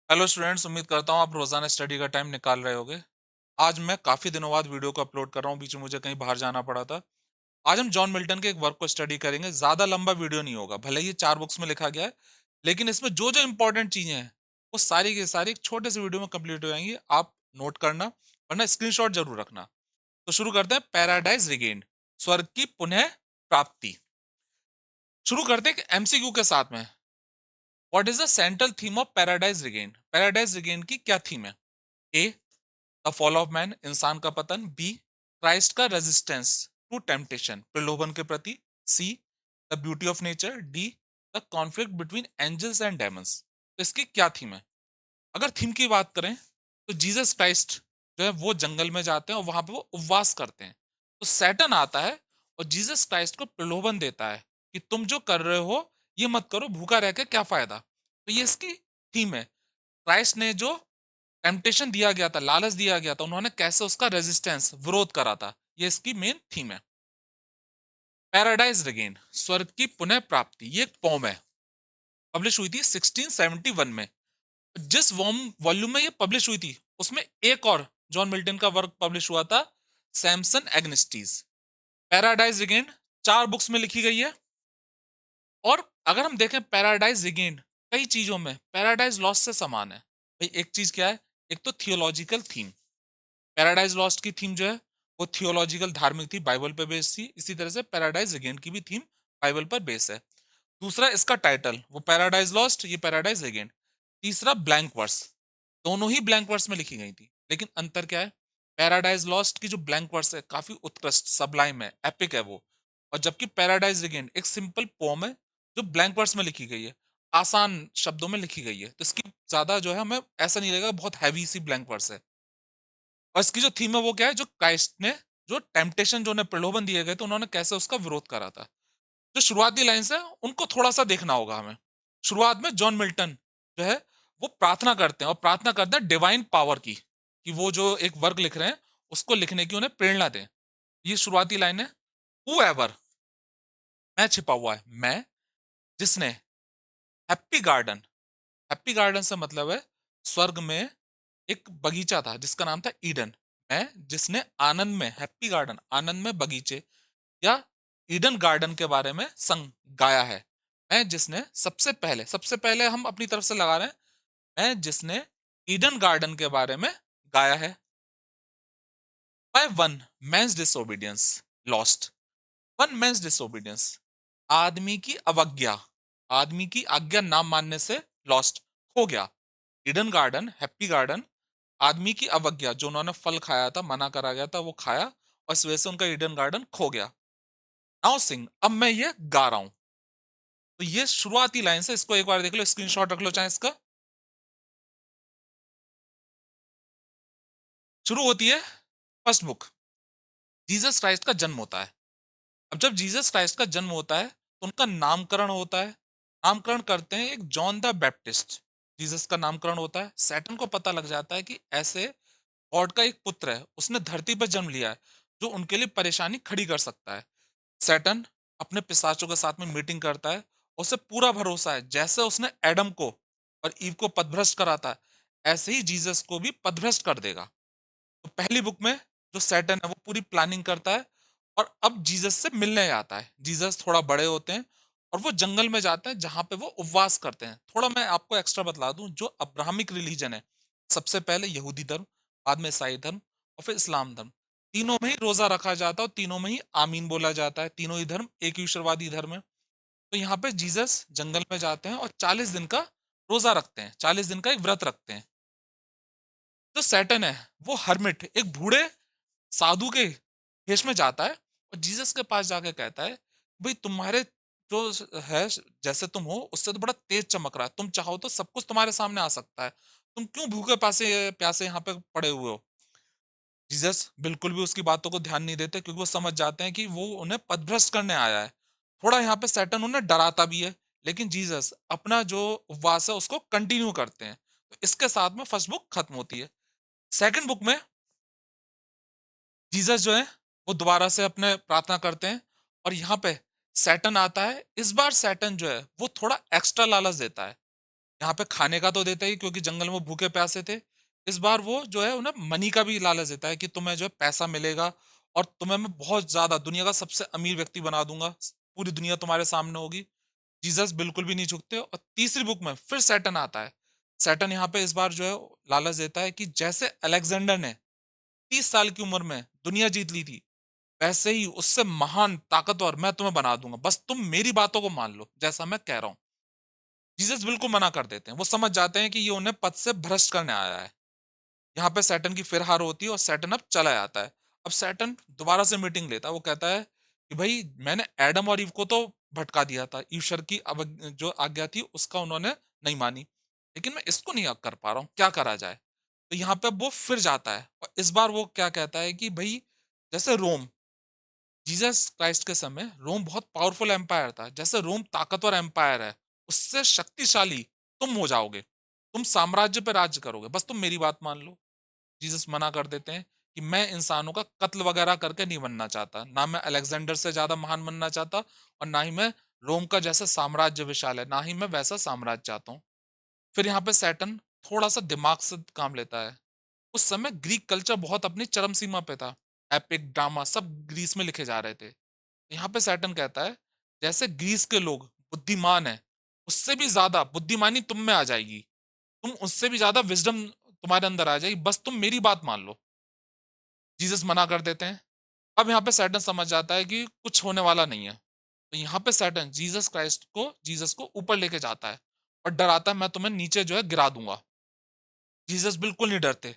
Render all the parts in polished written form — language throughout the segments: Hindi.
हेलो स्टूडेंट्स, उम्मीद करता हूँ आप रोजाना स्टडी का टाइम निकाल रहे होगे। आज मैं काफी दिनों बाद वीडियो को अपलोड कर रहा हूँ, बीच में मुझे कहीं बाहर जाना पड़ा था। आज हम जॉन मिल्टन के एक वर्क को स्टडी करेंगे। ज्यादा लंबा वीडियो नहीं होगा, भले ये 4 बुक्स में लिखा गया है, लेकिन इसमें जो जो इंपॉर्टेंट चीजें हैं वो सारी की सारी एक छोटे से वीडियो में कंप्लीट हो जाएंगी। आप नोट करना, वरना स्क्रीनशॉट जरूर रखना। तो शुरू करते हैं। पैराडाइज रिगेन्ड, स्वर्ग की पुनः प्राप्ति। शुरू करते हैं एमसीक्यू के साथ में। What is the central theme of Paradise Regained? Paradise Regained की क्या थीम है? A, the fall of man, इंसान का पतन। बी, क्राइस्ट का रेजिस्टेंस टू टेम्पटेशन, प्रलोभन के प्रति। C, the beauty of nature. D, the conflict between angels and demons. तो इसकी क्या थीम है? अगर थीम की बात करें तो जीसस क्राइस्ट जो है वो जंगल में जाते हैं और वहां पे वो उपवास करते हैं। तो सैटन आता है और जीसस क्राइस्ट को प्रलोभन देता है कि तुम जो कर रहे हो ये मत करो, भूखा रह के क्या फायदा। तो ये इसकी थीम है। क्राइस्ट ने जो टेम्पटेशन दिया गया था, लालच दिया गया था, उन्होंने कैसे उसका रेजिस्टेंस, विरोध करा था, ये इसकी मेन थीम है। पैराडाइज रिगेन, स्वर्ग की पुनः प्राप्ति, ये एक पोम है। पब्लिश हुई थी 1671 में। जिस वॉल्यूम में ये पब्लिश हुई थी उसमें एक और जॉन मिल्टन का वर्क पब्लिश हुआ था, सैमसन एग्निस्टीज। पैराडाइज रिगेन 4 बुक्स में लिखी गई है। और अगर हम देखें पैराडाइज रिगेन, कई चीजों में पैराडाइज लॉस्ट से समान है। भाई एक चीज क्या है? एक तो थियोलॉजिकल थीम। पैराडाइज लॉस्ट की थीम जो है वो थियोलॉजिकल, धार्मिक थी, बाइबल पे बेस्ड थी। इसी तरह से पैराडाइज रिगेन की भी थीम बाइबल पर बेस है। दूसरा इसका टाइटल, वो पैराडाइज लॉस्ट, ये पैराडाइज रिगेन। तीसरा ब्लैंक वर्स, दोनों ही ब्लैंक वर्स में लिखी गई थी, लेकिन अंतर क्या है? पैराडाइज लॉस्ट की जो ब्लैंक वर्स है काफी उत्कृष्ट, सबलाइम है, एपिक है वो। और जबकि पैराडाइज रिगेन एक सिंपल पोम है जो ब्लैंक वर्स में लिखी गई है, आसान शब्दों में लिखी गई है। तो इसकी ज्यादा जो है हमें ऐसा नहीं लगेगा बहुत हैवी सी ब्लैंक वर्स है। और इसकी जो थीम है वो क्या है? जो क्राइस्ट ने, जो टेम्पटेशन, जो उन्हें प्रलोभन दिए गए थे, उन्होंने कैसे उसका विरोध करा था। जो शुरुआती लाइंस है उनको थोड़ा सा देखना होगा हमें। शुरुआत में जॉन मिल्टन जो है वो प्रार्थना करते हैं, और प्रार्थना करते हैं डिवाइन पावर की, कि वो जो एक वर्क लिख रहे हैं उसको लिखने की उन्हें प्रेरणा दें। ये शुरुआती लाइन है। हूएवर, मैं छिपा हुआ है, मैं जिसने हैप्पी गार्डन, हैप्पी गार्डन से मतलब है स्वर्ग में एक बगीचा था जिसका नाम था ईडन। मैं जिसने आनंद में, हैप्पी गार्डन, आनंद में बगीचे या ईडन गार्डन के बारे में संग गाया है। मैं जिसने सबसे पहले हम अपनी तरफ से लगा रहे हैं, मैं जिसने ईडन गार्डन के बारे में गाया है। By one men's disobedience lost, one men's disobedience, आदमी की अवज्ञा, आदमी की आज्ञा ना मानने से लॉस्ट, खो गया। ईडन गार्डन, हैप्पी गार्डन, आदमी की अवज्ञा, जो उन्होंने फल खाया था, मना करा गया था, वो खाया और इस वजह से उनका ईडन गार्डन खो गया। नाउ सिंग, अब मैं ये गा रहा हूं। तो ये शुरुआती लाइन से, इसको एक बार देख लो, स्क्रीनशॉट रख लो चाहे इसका। शुरू होती है फर्स्ट बुक, जीसस क्राइस्ट का जन्म होता है। अब जब जीसस क्राइस्ट का जन्म होता है तो उनका नामकरण होता है। नामकरण करते हैं एक जॉन द बैप्टिस्ट। जीसस का नामकरण होता है। सैटन को पता लग जाता है कि ऐसे गॉड का एक पुत्र है, उसने धरती पर जन्म लिया है जो उनके लिए परेशानी खड़ी कर सकता है। सैटन अपने पिशाचों के साथ में मीटिंग करता है। उसे पूरा भरोसा है जैसे उसने एडम को और ईव को पदभ्रष्ट करा था, ऐसे ही जीसस को भी पदभ्रष्ट कर देगा। तो पहली बुक में जो सैटन है वो पूरी प्लानिंग करता है और अब जीसस से मिलने आता है। जीसस थोड़ा बड़े होते हैं और वो जंगल में जाते हैं जहां पे वो उपवास करते हैं। थोड़ा मैं आपको एक्स्ट्रा बतला दूं, जो अब्राहमिक रिलीजन है, सबसे पहले यहूदी धर्म, बाद में ईसाई धर्म और फिर इस्लाम धर्म, तीनों में ही रोजा रखा जाता है और तीनों में ही आमीन बोला जाता है। तीनों ही धर्म एक ईश्वरवादी धर्म है। तो यहाँ पे जीसस जंगल में जाते हैं और 40 दिन का रोजा रखते हैं, 40 दिन का एक व्रत रखते हैं। जो सैटन है वो हर्मिट, एक बूढ़े साधु के भेष में जाता है और जीसस के पास जाके कहता है, भाई तुम्हारे जो है, जैसे तुम हो उससे तो बड़ा तेज चमक रहा है, तुम चाहो तो सब कुछ तुम्हारे सामने आ सकता है, तुम क्यों भूखे प्यासे प्यासे यहाँ पे पड़े हुए हो। जीसस बिल्कुल भी उसकी बातों को ध्यान नहीं देते, क्योंकि वो समझ जाते हैं कि वो उन्हें पदभ्रष्ट करने आया है। थोड़ा यहाँ पे सैटन उन्हें डराता भी है, लेकिन जीसस अपना जो उपवास है उसको कंटिन्यू करते हैं। तो इसके साथ में फर्स्ट बुक खत्म होती है। सेकंड बुक में जीसस जो है वो दोबारा से अपने प्रार्थना करते हैं और यहाँ पे सैटन आता है। इस बार सैटन जो है वो थोड़ा एक्स्ट्रा लालच देता है। यहाँ पे खाने का तो देता ही, क्योंकि जंगल में भूखे प्यासे थे। इस बार वो जो है उन्हें मनी का भी लालच देता है कि तुम्हें जो है पैसा मिलेगा और तुम्हें मैं बहुत ज़्यादा दुनिया का सबसे अमीर व्यक्ति बना दूँगा। पूरी दुनिया तुम्हारे सामने होगी। जीसस बिल्कुल भी नहीं झुकते और तीसरी बुक में फिर सैटन आता है। सैटन यहाँ पे इस बार जो है लालच देता है कि जैसे अलेक्जेंडर ने 30 साल की उम्र में दुनिया जीत ली थी, वैसे ही उससे महान ताकतवर मैं तुम्हें बना दूँगा। बस तुम मेरी बातों को मान लो, जैसा मैं कह रहा हूँ। जीसस बिल्कुल मना कर देते हैं। वो समझ जाते हैं कि ये उन्हें पद से भ्रष्ट करने आया है। यहाँ पे सैटर्न की फिर हार होती है और सैटर्न अब चला जाता है। अब सैटर्न दोबारा से मीटिंग लेता है। वो कहता है कि भई मैंने एडम और ईव को तो भटका दिया था। ईश्वर की जो आज्ञा थी उसका उन्होंने नहीं मानी। लेकिन मैं इसको नहीं कर पा रहा हूँ, क्या करा जाए? तो यहाँ पे वो फिर जाता है और इस बार वो क्या कहता है कि भई जैसे रोम, जीसस क्राइस्ट के समय रोम बहुत पावरफुल एम्पायर था। जैसे रोम ताकतवर एम्पायर है, उससे शक्तिशाली तुम हो जाओगे। तुम साम्राज्य पे राज्य करोगे, बस तुम मेरी बात मान लो। जीसस मना कर देते हैं कि मैं इंसानों का कत्ल वगैरह करके नहीं बनना चाहता। ना मैं अलेक्जेंडर से ज़्यादा महान बनना चाहता और ना ही मैं रोम का जैसा साम्राज्य विशाल है, ना ही मैं वैसा साम्राज्य चाहता हूँ। फिर यहाँ पे सैटर्न थोड़ा-सा दिमाग से काम लेता है। उस समय ग्रीक कल्चर बहुत अपनी चरम सीमा पे था। एपिक, ड्रामा सब ग्रीस में लिखे जा रहे थे। यहाँ पे सैटर्न कहता है, जैसे ग्रीस के लोग बुद्धिमान हैं, उससे भी ज़्यादा बुद्धिमानी तुम में आ जाएगी। तुम उससे भी ज़्यादा विज़डम तुम्हारे अंदर आ जाएगी, बस तुम मेरी बात मान लो। जीसस मना कर देते हैं। अब यहाँ पे सैटर्न समझ जाता है कि कुछ होने वाला नहीं है। तो यहाँ पे सैटर्न जीसस को ऊपर लेके जाता है और डराता है मैं तुम्हें नीचे जो है गिरा दूँगा। जीसस बिल्कुल नहीं डरते।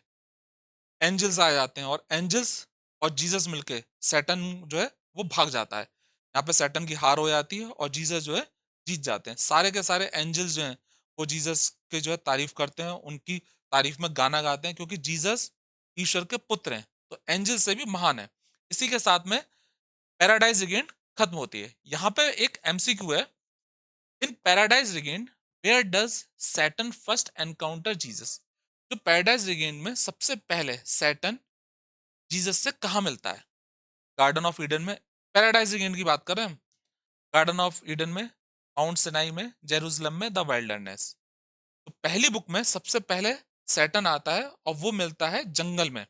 एंजल्स आ जाते हैं और एंजल्स और जीसस मिलके सैटर्न जो है वो भाग जाता है। यहाँ पे सैटर्न की हार हो जाती है और जीसस जो है जीत जाते हैं। सारे के सारे एंजल्स जो हैं वो जीसस के जो है तारीफ करते हैं, उनकी तारीफ में गाना गाते हैं क्योंकि जीसस ईश्वर के पुत्र हैं। तो एंजल से भी महान है। इसी के साथ में पैराडाइज रिगेन्ड खत्म होती है। यहाँ पे एक एमसीक्यू है, in Paradise Regained where does Satan first encounter Jesus? जो पैराडाइज रिगेन्ड में सबसे पहले सैटर्न जीसस से कहाँ मिलता है? गार्डन ऑफ ईडन में। पैराडाइज रिगेन्ड की बात कर रहे हैं हम। गार्डन ऑफ ईडन में, माउंट सिनाई में, जेरूसलम में, द वाइल्डरनेस। तो पहली बुक में सबसे पहले सैटर्न आता है और वो मिलता है जंगल में,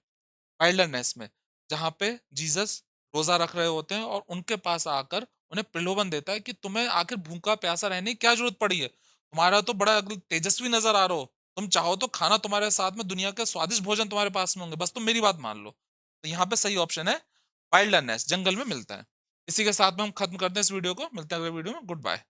वाइल्डरनेस में, जहाँ पे जीसस रोजा रख रहे होते हैं और उनके पास आकर उन्हें प्रलोभन देता है कि तुम्हें आखिर भूखा प्यासा रहने की क्या जरूरत पड़ी है? तुम्हारा तो बड़ा तेजस्वी नजर आ रहा हो, तुम चाहो तो खाना तुम्हारे साथ में दुनिया के स्वादिष्ट भोजन तुम्हारे पास में होंगे, बस तुम मेरी बात मान लो। तो यहाँ पे सही ऑप्शन है वाइल्डरनेस, जंगल में मिलता है। इसी के साथ में हम खत्म करते हैं इस वीडियो को, मिलते हैं अगले वीडियो में, गुड बाय।